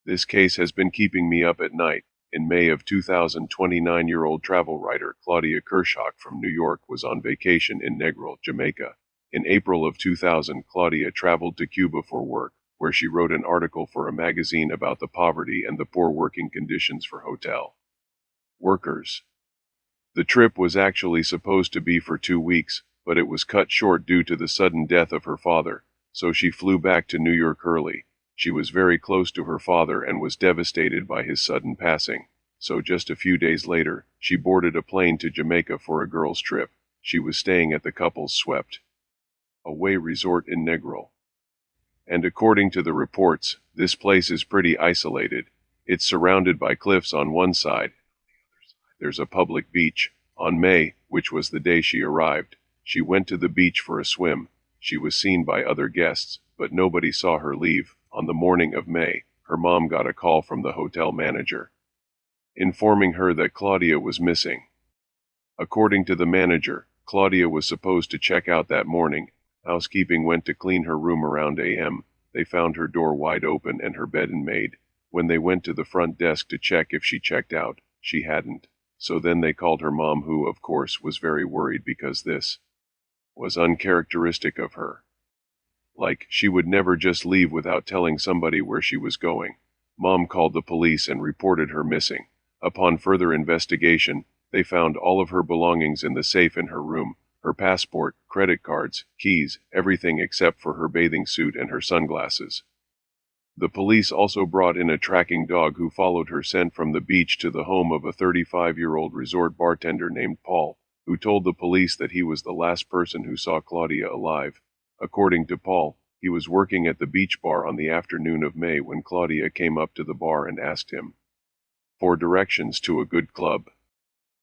This case has been keeping me up at night. In May of 2020, 29-year-old travel writer Claudia Kershak from New York was on vacation in Negril, Jamaica. In April of 2000, Claudia traveled to Cuba for work, where she wrote an article for a magazine about the poverty and the poor working conditions for hotel workers. The trip was actually supposed to be for 2 weeks, but it was cut short due to the sudden death of her father, so she flew back to New York early. She was very close to her father and was devastated by his sudden passing, so just a few days later, she boarded a plane to Jamaica for a girls' trip. She was staying at the couple's swept away resort in Negril. And according to the reports, this place is pretty isolated. It's surrounded by cliffs on one side. There's a public beach. On May, which was the day she arrived, she went to the beach for a swim. She was seen by other guests, but nobody saw her leave. On the morning of May, her mom got a call from the hotel manager, informing her that Claudia was missing. According to the manager, Claudia was supposed to check out that morning. Housekeeping went to clean her room around a.m. They found her door wide open and her bed unmade. When they went to the front desk to check if she checked out, she hadn't. So then they called her mom, who, of course, was very worried because this was uncharacteristic of her. Like, she would never just leave without telling somebody where she was going. Mom called the police and reported her missing. Upon further investigation, they found all of her belongings in the safe in her room: her passport, credit cards, keys, everything except for her bathing suit and her sunglasses. The police also brought in a tracking dog who followed her scent from the beach to the home of a 35-year-old resort bartender named Paul, who told the police that he was the last person who saw Claudia alive. According to Paul, he was working at the beach bar on the afternoon of May when Claudia came up to the bar and asked him for directions to a good club.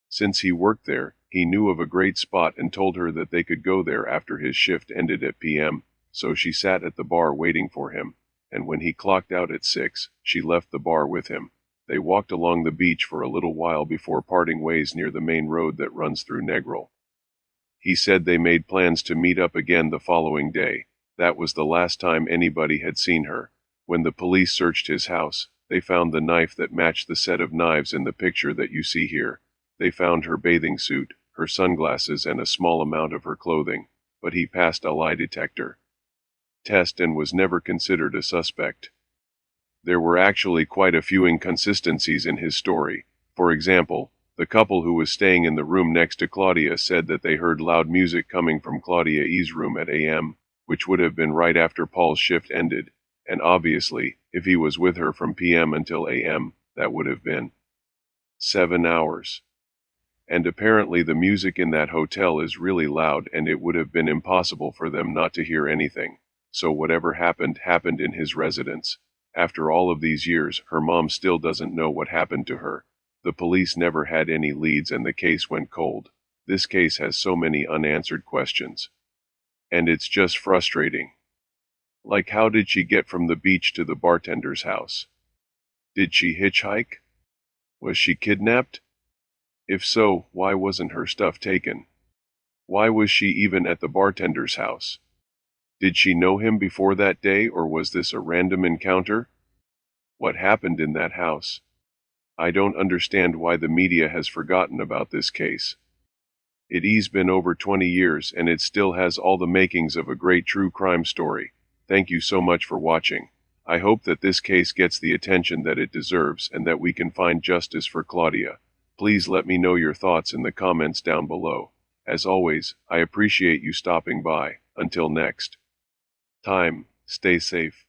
Since he worked there, he knew of a great spot and told her that they could go there after his shift ended at p.m., so she sat at the bar waiting for him, and when he clocked out at 6, she left the bar with him. They walked along the beach for a little while before parting ways near the main road that runs through Negril. He said they made plans to meet up again the following day. That was the last time anybody had seen her. When the police searched his house, they found the knife that matched the set of knives in the picture that you see here. They found her bathing suit, her sunglasses, and a small amount of her clothing, but he passed a lie detector test and was never considered a suspect. There were actually quite a few inconsistencies in his story. For example, the couple who was staying in the room next to Claudia said that they heard loud music coming from Claudia E's room at a.m., which would have been right after Paul's shift ended, and obviously, if he was with her from p.m. until a.m., that would have been 7 hours. And apparently the music in that hotel is really loud, and it would have been impossible for them not to hear anything. So whatever happened in his residence. After all of these years, her mom still doesn't know what happened to her. The police never had any leads and the case went cold. This case has so many unanswered questions. And it's just frustrating. Like, how did she get from the beach to the bartender's house? Did she hitchhike? Was she kidnapped? If so, why wasn't her stuff taken? Why was she even at the bartender's house? Did she know him before that day, or was this a random encounter? What happened in that house? I don't understand why the media has forgotten about this case. It's been over 20 years and it still has all the makings of a great true crime story. Thank you so much for watching. I hope that this case gets the attention that it deserves and that we can find justice for Claudia. Please let me know your thoughts in the comments down below. As always, I appreciate you stopping by. Until next time, stay safe.